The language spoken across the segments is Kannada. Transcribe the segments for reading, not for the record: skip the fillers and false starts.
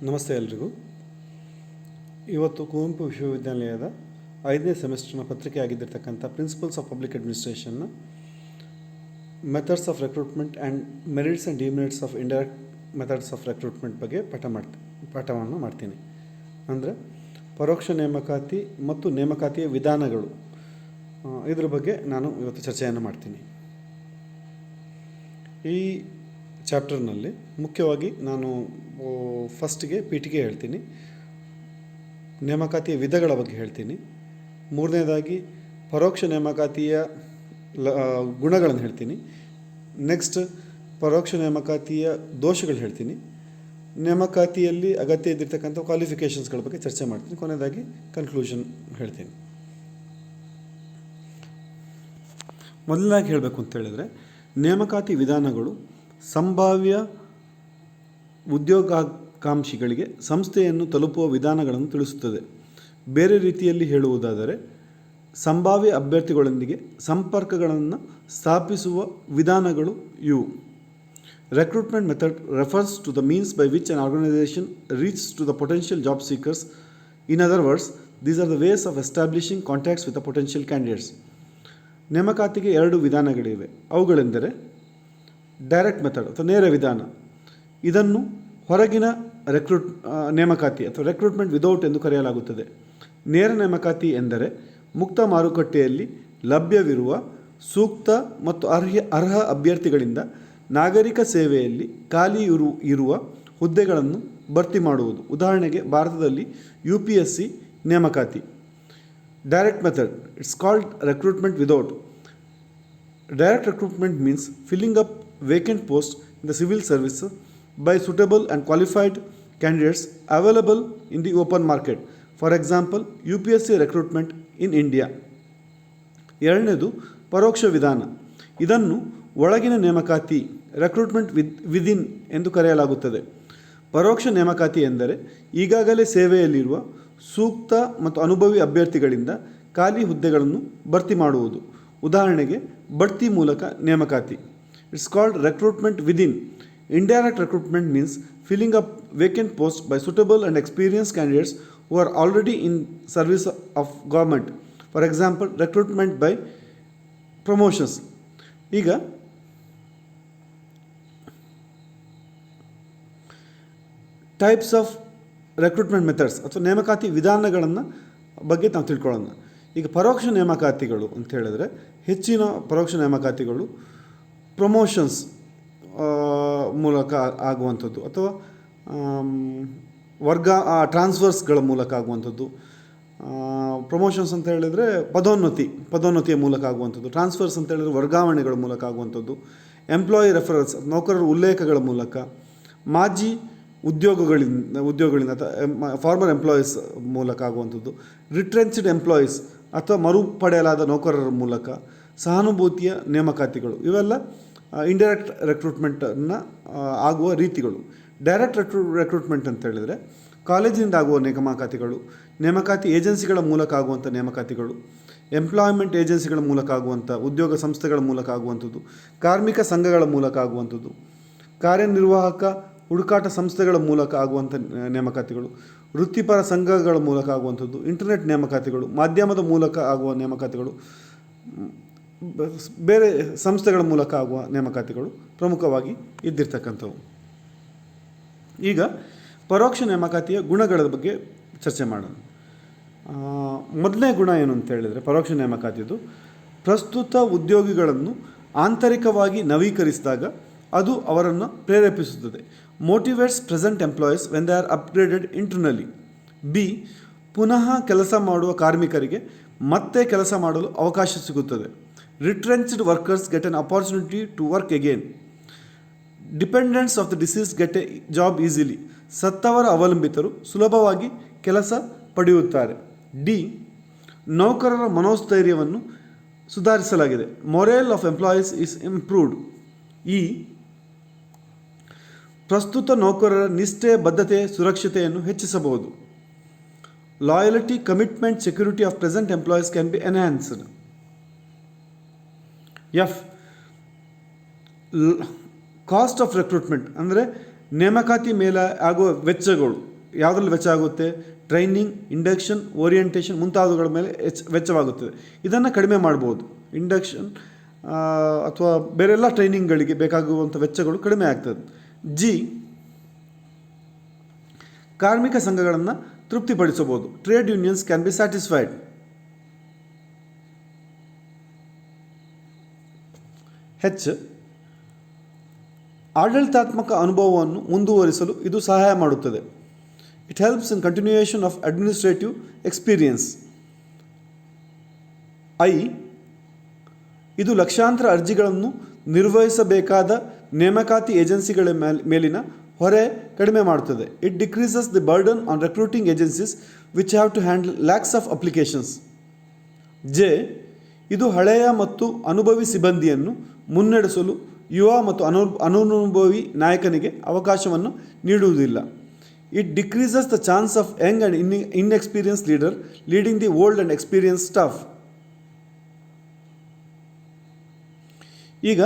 ನಮಸ್ತೆ ಎಲ್ರಿಗೂ. ಇವತ್ತು ಕುವೆಂಪು ವಿಶ್ವವಿದ್ಯಾಲಯದ 5ನೇ ಸೆಮಿಸ್ಟರ್ನ ಪತ್ರಿಕೆ ಆಗಿದ್ದಿರ್ತಕ್ಕಂಥ ಪ್ರಿನ್ಸಿಪಲ್ಸ್ ಆಫ್ ಪಬ್ಲಿಕ್ ಅಡ್ಮಿನಿಸ್ಟ್ರೇಷನ್ನ methods of recruitment and merits and demerits of indirect methods of recruitment ಬಗ್ಗೆ ಪಾಠವನ್ನು ಮಾಡ್ತೀನಿ. ಅಂದರೆ ಪರೋಕ್ಷ ನೇಮಕಾತಿ ಮತ್ತು ನೇಮಕಾತಿಯ ವಿಧಾನಗಳು, ಇದ್ರ ಬಗ್ಗೆ ನಾನು ಇವತ್ತು ಚರ್ಚೆಯನ್ನು ಮಾಡ್ತೀನಿ. ಈ ಚಾಪ್ಟರ್ನಲ್ಲಿ ಮುಖ್ಯವಾಗಿ ನಾನು ಫಸ್ಟ್ಗೆ ಪೀಠಿಗೆ ಹೇಳ್ತೀನಿ, ನೇಮಕಾತಿಯ ವಿಧಗಳ ಬಗ್ಗೆ ಹೇಳ್ತೀನಿ. ಮೂರನೇದಾಗಿ ಪರೋಕ್ಷ ನೇಮಕಾತಿಯ ಗುಣಗಳನ್ನು ಹೇಳ್ತೀನಿ. ನೆಕ್ಸ್ಟ್ ಪರೋಕ್ಷ ನೇಮಕಾತಿಯ ದೋಷಗಳು ಹೇಳ್ತೀನಿ. ನೇಮಕಾತಿಯಲ್ಲಿ ಅಗತ್ಯ ಇದ್ದಿರ್ತಕ್ಕಂಥ ಕ್ವಾಲಿಫಿಕೇಷನ್ಸ್ಗಳ ಬಗ್ಗೆ ಚರ್ಚೆ ಮಾಡ್ತೀನಿ. ಕೊನೆಯದಾಗಿ ಕನ್ಕ್ಲೂಷನ್ ಹೇಳ್ತೀನಿ. ಮೊದಲನಾಗಿ ಹೇಳಬೇಕು ಅಂತ ಹೇಳಿದರೆ, ನೇಮಕಾತಿ ವಿಧಾನಗಳು ಸಂಭಾವ್ಯ ಉದ್ಯೋಗಾಕಾಂಕ್ಷಿಗಳಿಗೆ ಸಂಸ್ಥೆಯನ್ನು ತಲುಪುವ ವಿಧಾನಗಳನ್ನು ತಿಳಿಸುತ್ತದೆ. ಬೇರೆ ರೀತಿಯಲ್ಲಿ ಹೇಳುವುದಾದರೆ, ಸಂಭಾವ್ಯ ಅಭ್ಯರ್ಥಿಗಳೊಂದಿಗೆ ಸಂಪರ್ಕಗಳನ್ನು ಸ್ಥಾಪಿಸುವ ವಿಧಾನಗಳು ಇವು. Recruitment method refers to the means by which an organization reaches to the potential job seekers. In other words, these are the ways of establishing contacts with the potential candidates. ನೇಮಕಾತಿಗೆ 2 ವಿಧಾನಗಳಿವೆ. ಅವುಗಳೆಂದರೆ ಡೈರೆಕ್ಟ್ ಮೆಥಡ್ ಅಥವಾ ನೇರ ವಿಧಾನ. ಇದನ್ನು ಹೊರಗಿನ ನೇಮಕಾತಿ ಅಥವಾ ರೆಕ್ರೂಟ್ಮೆಂಟ್ ವಿದೌಟ್ ಎಂದು ಕರೆಯಲಾಗುತ್ತದೆ. ನೇರ ನೇಮಕಾತಿ ಎಂದರೆ ಮುಕ್ತ ಮಾರುಕಟ್ಟೆಯಲ್ಲಿ ಲಭ್ಯವಿರುವ ಸೂಕ್ತ ಮತ್ತು ಅರ್ಹ ಅಭ್ಯರ್ಥಿಗಳಿಂದ ನಾಗರಿಕ ಸೇವೆಯಲ್ಲಿ ಖಾಲಿ ಇರುವ ಹುದ್ದೆಗಳನ್ನು ಭರ್ತಿ ಮಾಡುವುದು. ಉದಾಹರಣೆಗೆ ಭಾರತದಲ್ಲಿ UPSC ನೇಮಕಾತಿ. Direct method, it's called recruitment without. Direct recruitment means filling up vacant posts in the civil service by suitable and qualified candidates available in the open market. For example, UPSC recruitment in India. ಎರಡನೇದು ಪರೋಕ್ಷ ವಿಧಾನ. ಇದನ್ನು ಒಳಗಿನ ನೇಮಕಾತಿ, ರೆಕ್ರೂಟ್ಮೆಂಟ್ ವಿದಿನ್ ಎಂದು ಕರೆಯಲಾಗುತ್ತದೆ. ಪರೋಕ್ಷ ನೇಮಕಾತಿ ಎಂದರೆ ಈಗಾಗಲೇ ಸೇವೆಯಲ್ಲಿರುವ ಸೂಕ್ತ ಮತ್ತು ಅನುಭವಿ ಅಭ್ಯರ್ಥಿಗಳಿಂದ ಖಾಲಿ ಹುದ್ದೆಗಳನ್ನು ಭರ್ತಿ ಮಾಡುವುದು. ಉದಾಹರಣೆಗೆ ಬಡ್ತಿ ಮೂಲಕ ನೇಮಕಾತಿ. It's called recruitment within. Indirect recruitment means filling up vacant post by suitable and experience candidates who are already in service of government. For example, recruitment by promotions. ಈಗ ಟೈಪ್ಸ್ ಆಫ್ ರೆಕ್ರೂಟ್ಮೆಂಟ್ ಮೆಥಡ್ಸ್ ಅಥವಾ ನೇಮಕಾತಿ ವಿಧಾನಗಳನ್ನು ಬಗ್ಗೆ ನಾವು ತಿಳ್ಕೊಳ್ಳೋಣ. ಈಗ ಪರೋಕ್ಷ ನೇಮಕಾತಿಗಳು ಅಂತ ಹೇಳಿದ್ರೆ, ಹೆಚ್ಚಿನ ಪರೋಕ್ಷ ನೇಮಕಾತಿಗಳು ಪ್ರಮೋಷನ್ಸ್ ಮೂಲಕ ಆಗುವಂಥದ್ದು ಅಥವಾ ಟ್ರಾನ್ಸ್ಫರ್ಸ್ಗಳ ಮೂಲಕ ಆಗುವಂಥದ್ದು. ಪ್ರಮೋಷನ್ಸ್ ಅಂತ ಹೇಳಿದರೆ ಪದೋನ್ನತಿಯ ಮೂಲಕ ಆಗುವಂಥದ್ದು. ಟ್ರಾನ್ಸ್ಫರ್ಸ್ ಅಂತ ಹೇಳಿದರೆ ವರ್ಗಾವಣೆಗಳ ಮೂಲಕ ಆಗುವಂಥದ್ದು. ಎಂಪ್ಲಾಯಿ ರೆಫರಲ್ಸ್, ನೌಕರರ ಉಲ್ಲೇಖಗಳ ಮೂಲಕ. ಮಾಜಿ ಉದ್ಯೋಗಗಳಿಂದ ಅಥವಾ ಫಾರ್ಮರ್ ಎಂಪ್ಲಾಯೀಸ್ ಮೂಲಕ ಆಗುವಂಥದ್ದು. ರಿಟ್ರೆಂಚ್ಡ್ ಎಂಪ್ಲಾಯೀಸ್ ಅಥವಾ ಮರುಪಡೆಯಲಾದ ನೌಕರರ ಮೂಲಕ. ಸಹಾನುಭೂತಿಯ ನೇಮಕಾತಿಗಳು. ಇವೆಲ್ಲ ಇಂಡೈರೆಕ್ಟ್ ರೆಕ್ರೂಟ್ಮೆಂಟನ್ನು ಆಗುವ ರೀತಿಗಳು. ಡೈರೆಕ್ಟ್ ರೆಕ್ರೂಟ್ಮೆಂಟ್ ಅಂತ ಹೇಳಿದರೆ ಕಾಲೇಜಿನಿಂದ ಆಗುವ ನೇಮಕಾತಿಗಳು, ನೇಮಕಾತಿ ಏಜೆನ್ಸಿಗಳ ಮೂಲಕ ಆಗುವಂಥ ನೇಮಕಾತಿಗಳು, ಎಂಪ್ಲಾಯ್ಮೆಂಟ್ ಏಜೆನ್ಸಿಗಳ ಮೂಲಕ ಆಗುವಂಥ, ಉದ್ಯೋಗ ಸಂಸ್ಥೆಗಳ ಮೂಲಕ ಆಗುವಂಥದ್ದು, ಕಾರ್ಮಿಕ ಸಂಘಗಳ ಮೂಲಕ ಆಗುವಂಥದ್ದು, ಕಾರ್ಯನಿರ್ವಾಹಕ ಹುಡುಕಾಟ ಸಂಸ್ಥೆಗಳ ಮೂಲಕ ಆಗುವಂಥ ನೇಮಕಾತಿಗಳು, ವೃತ್ತಿಪರ ಸಂಘಗಳ ಮೂಲಕ ಆಗುವಂಥದ್ದು, ಇಂಟರ್ನೆಟ್ ನೇಮಕಾತಿಗಳು, ಮಾಧ್ಯಮದ ಮೂಲಕ ಆಗುವ ನೇಮಕಾತಿಗಳು, ಬೇರೆ ಸಂಸ್ಥೆಗಳ ಮೂಲಕ ಆಗುವ ನೇಮಕಾತಿಗಳು ಪ್ರಮುಖವಾಗಿ ಇದ್ದಿರ್ತಕ್ಕಂಥವು. ಈಗ ಪರೋಕ್ಷ ನೇಮಕಾತಿಯ ಗುಣಗಳ ಬಗ್ಗೆ ಚರ್ಚೆ ಮಾಡೋಣ. ಮೊದಲನೇ ಗುಣ ಏನು ಅಂತ ಹೇಳಿದರೆ, ಪರೋಕ್ಷ ನೇಮಕಾತಿದು ಪ್ರಸ್ತುತ ಉದ್ಯೋಗಿಗಳನ್ನು ಆಂತರಿಕವಾಗಿ ನವೀಕರಿಸಿದಾಗ ಅದು ಅವರನ್ನು ಪ್ರೇರೇಪಿಸುತ್ತದೆ. Motivates present employees when they are upgraded internally. B, ಪುನಃ ಕೆಲಸ ಮಾಡುವ ಕಾರ್ಮಿಕರಿಗೆ ಮತ್ತೆ ಕೆಲಸ ಮಾಡಲು ಅವಕಾಶ ಸಿಗುತ್ತದೆ. Retrenched workers get an opportunity to work again. Dependents of the deceased get a job easily. ಸತ್ತವರ ಅವಲಂಬಿತರು ಸುಲಭವಾಗಿ ಕೆಲಸ ಪಡೆಯುತ್ತಾರೆ. ಡಿ, ನೌಕರರ ಮನೋಸ್ಥೈರ್ಯವನ್ನು ಸುಧಾರಿಸಲಾಗಿದೆ. Morale of employees is improved. E, ಪ್ರಸ್ತುತ ನೌಕರರ ನಿಷ್ಠೆ, ಬದ್ಧತೆ, ಸುರಕ್ಷತೆಯನ್ನು ಹೆಚ್ಚಿಸಬಹುದು. Loyalty, commitment, security of present employees can be enhanced. F, cost of recruitment ಅಂದರೆ ನೇಮಕಾತಿ ಮೇಲೆ ಆಗುವ ವೆಚ್ಚಗಳು ಯಾವುದರಲ್ಲಿ ವೆಚ್ಚ ಆಗುತ್ತೆ? ಟ್ರೈನಿಂಗ್, ಇಂಡಕ್ಷನ್, ಓರಿಯೆಂಟೇಷನ್ ಮುಂತಾದವುಗಳ ಮೇಲೆ ವೆಚ್ಚವಾಗುತ್ತದೆ. ಇದನ್ನು ಕಡಿಮೆ ಮಾಡ್ಬೋದು. ಇಂಡಕ್ಷನ್ ಅಥವಾ ಬೇರೆಲ್ಲ ಟ್ರೈನಿಂಗ್ಗಳಿಗೆ ಬೇಕಾಗುವಂಥ ವೆಚ್ಚಗಳು ಕಡಿಮೆ ಆಗ್ತದೆ. ಜಿ, ಕಾರ್ಮಿಕ ಸಂಘಗಳನ್ನು ತೃಪ್ತಿಪಡಿಸಬಹುದು. Trade unions can be satisfied. H, ಆಡಳಿತಾತ್ಮಕ ಅನುಭವವನ್ನು ಮುಂದುವರಿಸಲು ಇದು ಸಹಾಯ ಮಾಡುತ್ತದೆ. It helps in continuation of administrative experience. I, ಇದು ಲಕ್ಷಾಂತರ ಅರ್ಜಿಗಳನ್ನು ನಿರ್ವಹಿಸಬೇಕಾದ ನೇಮಕಾತಿ ಏಜೆನ್ಸಿಗಳ ಮೇಲಿನ ಹೊರೆ ಕಡಿಮೆ ಮಾಡುತ್ತದೆ. It decreases the burden on recruiting agencies which have to handle lakhs of applications. J, ಇದು ಹಳೆಯ ಮತ್ತು ಅನುಭವಿ ಸಿಬ್ಬಂದಿಯನ್ನು ಮುನ್ನಡೆಸಲು ಯುವ ಮತ್ತು ಅನನುಭವಿ ನಾಯಕನಿಗೆ ಅವಕಾಶವನ್ನು ನೀಡುವುದಿಲ್ಲ. It decreases the chance of Young and inexperience leader leading the old and experience staff. ಈಗ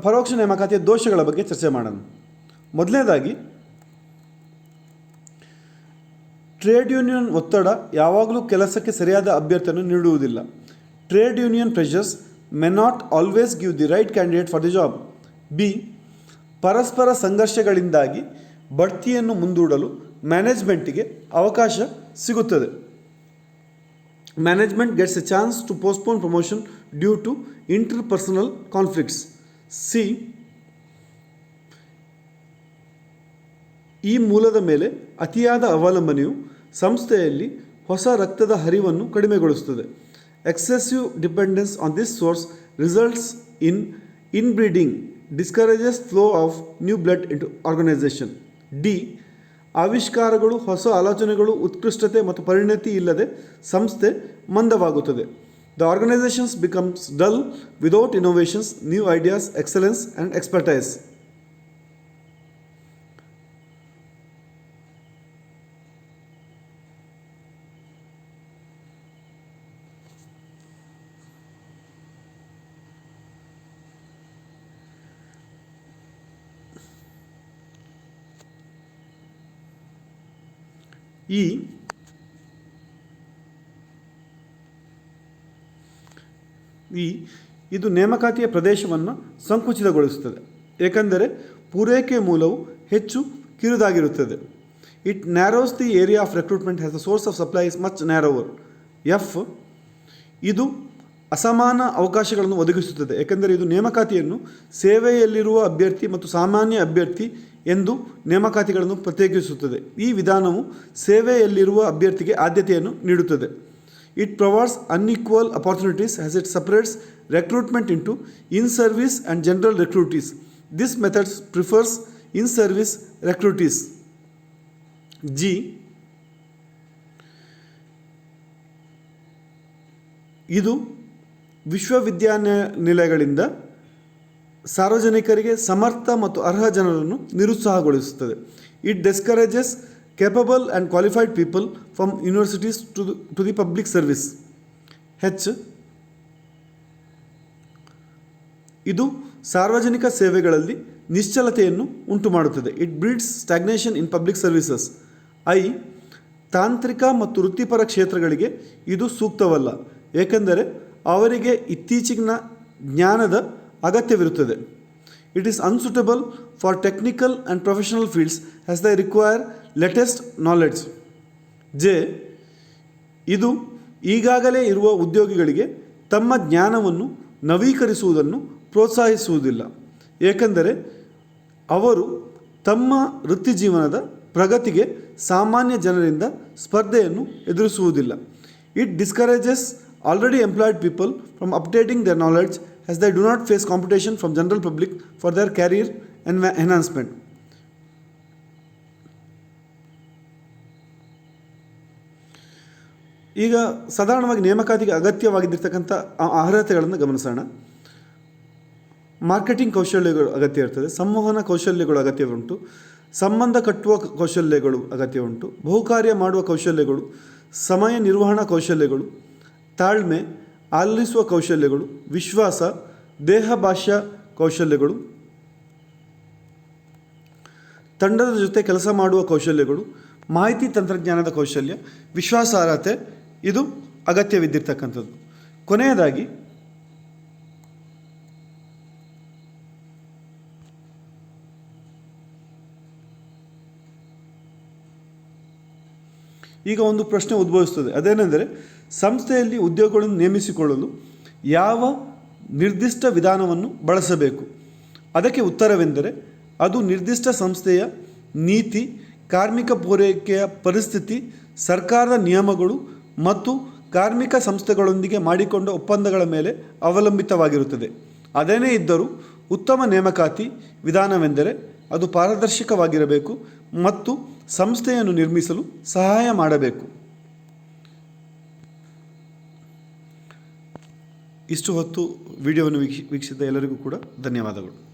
ಪರೋಕ್ಷ ನೇಮಕಾತಿಯ ದೋಷಗಳ ಬಗ್ಗೆ ಚರ್ಚೆ ಮಾಡೋಣ. ಮೊದಲನೇದಾಗಿ, ಟ್ರೇಡ್ ಯೂನಿಯನ್ ಒತ್ತಡ ಯಾವಾಗಲೂ ಕೆಲಸಕ್ಕೆ ಸರಿಯಾದ ಅಭ್ಯರ್ಥಿಯನ್ನು ನೀಡುವುದಿಲ್ಲ. Trade union pressures may not always give the right candidate for the job. B, ಪರಸ್ಪರ ಸಂಘರ್ಷಗಳಿಂದಾಗಿ ಬಡ್ತಿಯನ್ನು ಮುಂದೂಡಲು ಮ್ಯಾನೇಜ್ಮೆಂಟಿಗೆ ಅವಕಾಶ ಸಿಗುತ್ತದೆ. Management gets a chance to postpone promotion due to interpersonal conflicts. C, ಈ ಮೂಲದ ಮೇಲೆ ಅತಿಯಾದ ಅವಲಂಬನೆಯು ಸಂಸ್ಥೆಯಲ್ಲಿ ಹೊಸ ರಕ್ತದ ಹರಿವನ್ನು ಕಡಿಮೆಗೊಳಿಸುತ್ತದೆ. Excessive dependence on this source results in inbreeding, discourages flow of new blood into organization. D, ಆವಿಷ್ಕಾರಗಳು, ಹೊಸ ಆಲೋಚನೆಗಳು, ಉತ್ಕೃಷ್ಟತೆ ಮತ್ತು ಪರಿಣತಿ ಇಲ್ಲದೆ ಸಂಸ್ಥೆ ಮಂದವಾಗುತ್ತದೆ. The organizations becomes dull without innovations, new ideas, excellence and expertise. ಇದು ನೇಮಕಾತಿಯ ಪ್ರದೇಶವನ್ನು ಸಂಕುಚಿತಗೊಳಿಸುತ್ತದೆ, ಏಕೆಂದರೆ ಪೂರೈಕೆ ಮೂಲವು ಹೆಚ್ಚು ಕಿರಿದಾಗಿರುತ್ತದೆ. It narrows the area of recruitment has the source of supply is much narrower. F, ಇದು ಅಸಮಾನ ಅವಕಾಶಗಳನ್ನು ಒದಗಿಸುತ್ತದೆ, ಏಕೆಂದರೆ ಇದು ನೇಮಕಾತಿಯನ್ನು ಸೇವೆಯಲ್ಲಿರುವ ಅಭ್ಯರ್ಥಿ ಮತ್ತು ಸಾಮಾನ್ಯ ಅಭ್ಯರ್ಥಿ ಎಂದು ನೇಮಕಾತಿಗಳನ್ನು ಪ್ರತ್ಯೇಕಿಸುತ್ತದೆ. ಈ ವಿಧಾನವು ಸೇವೆಯಲ್ಲಿರುವ ಅಭ್ಯರ್ಥಿಗೆ ಆದ್ಯತೆಯನ್ನು ನೀಡುತ್ತದೆ. It provides unequal opportunities as it separates recruitment into in service and general recruitees. This methods prefers in service recruitees. G, ಇದು ವಿಶ್ವವಿದ್ಯಾನಿಲಯಗಳಿಂದ ಸಾರ್ವಜನಿಕರಿಗೆ ಸಮರ್ಥ ಮತ್ತು ಅರ್ಹ ಜನರನ್ನು ನಿರುತ್ಸಾಹಗೊಳಿಸುತ್ತದೆ. It discourages capable and qualified people from universities to the public service. ಹೆಚ್, ಇದು ಸಾರ್ವಜನಿಕ ಸೇವೆಗಳಲ್ಲಿ ನಿಶ್ಚಲತೆಯನ್ನು ಉಂಟುಮಾಡುತ್ತದೆ. It breeds stagnation in public services. I, ತಾಂತ್ರಿಕ ಮತ್ತು ವೃತ್ತಿಪರ ಕ್ಷೇತ್ರಗಳಿಗೆ ಇದು ಸೂಕ್ತವಲ್ಲ, ಏಕೆಂದರೆ ಅವರಿಗೆ ಇತ್ತೀಚಿನ ಜ್ಞಾನದ ಅಗತ್ಯವಿರುತ್ತದೆ. It is unsuitable for technical and professional fields as they require latest knowledge. J, ಇದು ಈಗಾಗಲೇ ಇರುವ ಉದ್ಯೋಗಿಗಳಿಗೆ ತಮ್ಮ ಜ್ಞಾನವನ್ನು ನವೀಕರಿಸುವುದನ್ನು ಪ್ರೋತ್ಸಾಹಿಸುವುದಿಲ್ಲ, ಏಕೆಂದರೆ ಅವರು ತಮ್ಮ ವೃತ್ತಿಜೀವನದ ಪ್ರಗತಿಗೆ ಸಾಮಾನ್ಯ ಜನರಿಂದ ಸ್ಪರ್ಧೆಯನ್ನು ಎದುರಿಸುವುದಿಲ್ಲ. It discourages already employed people from updating their knowledge as they do not face competition from general public for their career enhancement. ಈಗ ಸಾಧಾರಣವಾಗಿ ನೇಮಕಾತಿಗೆ ಅಗತ್ಯವಾಗಿದ್ದಿರ್ತಕ್ಕಂಥ ಅರ್ಹತೆಗಳನ್ನು ಗಮನಿಸೋಣ. ಮಾರ್ಕೆಟಿಂಗ್ ಕೌಶಲ್ಯಗಳು ಅಗತ್ಯ ಇರ್ತದೆ, ಸಂವಹನ ಕೌಶಲ್ಯಗಳು ಅಗತ್ಯ ಉಂಟು, ಸಂಬಂಧ ಕಟ್ಟುವ ಕೌಶಲ್ಯಗಳು ಅಗತ್ಯ ಉಂಟು, ಬಹುಕಾರ್ಯ ಮಾಡುವ ಕೌಶಲ್ಯಗಳು, ಸಮಯ ನಿರ್ವಹಣಾ ಕೌಶಲ್ಯಗಳು, ತಾಳ್ಮೆ, ಆಲಿಸುವ ಕೌಶಲ್ಯಗಳು, ವಿಶ್ವಾಸ, ದೇಹ ಭಾಷಾ ಕೌಶಲ್ಯಗಳು, ತಂಡದ ಜೊತೆ ಕೆಲಸ ಮಾಡುವ ಕೌಶಲ್ಯಗಳು, ಮಾಹಿತಿ ತಂತ್ರಜ್ಞಾನದ ಕೌಶಲ್ಯ, ವಿಶ್ವಾಸಾರ್ಹತೆ ಇದು ಅಗತ್ಯವಿದ್ದಿರ್ತಕ್ಕಂಥದ್ದು. ಕೊನೆಯದಾಗಿ ಈಗ ಒಂದು ಪ್ರಶ್ನೆ ಉದ್ಭವಿಸುತ್ತದೆ. ಅದೇನೆಂದರೆ, ಸಂಸ್ಥೆಯಲ್ಲಿ ಉದ್ಯೋಗಿಗಳನ್ನು ನೇಮಿಸಿಕೊಳ್ಳಲು ಯಾವ ನಿರ್ದಿಷ್ಟ ವಿಧಾನವನ್ನು ಬಳಸಬೇಕು? ಅದಕ್ಕೆ ಉತ್ತರವೆಂದರೆ, ಅದು ನಿರ್ದಿಷ್ಟ ಸಂಸ್ಥೆಯ ನೀತಿ, ಕಾರ್ಮಿಕ ಪೂರೈಕೆಯ ಪರಿಸ್ಥಿತಿ, ಸರ್ಕಾರದ ನಿಯಮಗಳು ಮತ್ತು ಕಾರ್ಮಿಕ ಸಂಸ್ಥೆಗಳೊಂದಿಗೆ ಮಾಡಿಕೊಂಡ ಒಪ್ಪಂದಗಳ ಮೇಲೆ ಅವಲಂಬಿತವಾಗಿರುತ್ತದೆ. ಅದೇನೇ ಇದ್ದರೂ ಉತ್ತಮ ನೇಮಕಾತಿ ವಿಧಾನವೆಂದರೆ ಅದು ಪಾರದರ್ಶಕವಾಗಿರಬೇಕು ಮತ್ತು ಸಂಸ್ಥೆಯನ್ನು ನಿರ್ಮಿಸಲು ಸಹಾಯ ಮಾಡಬೇಕು. ಇಷ್ಟು ಹೊತ್ತು ವಿಡಿಯೋವನ್ನು ವೀಕ್ಷಿಸಿದ ಎಲ್ಲರಿಗೂ ಕೂಡ ಧನ್ಯವಾದಗಳು.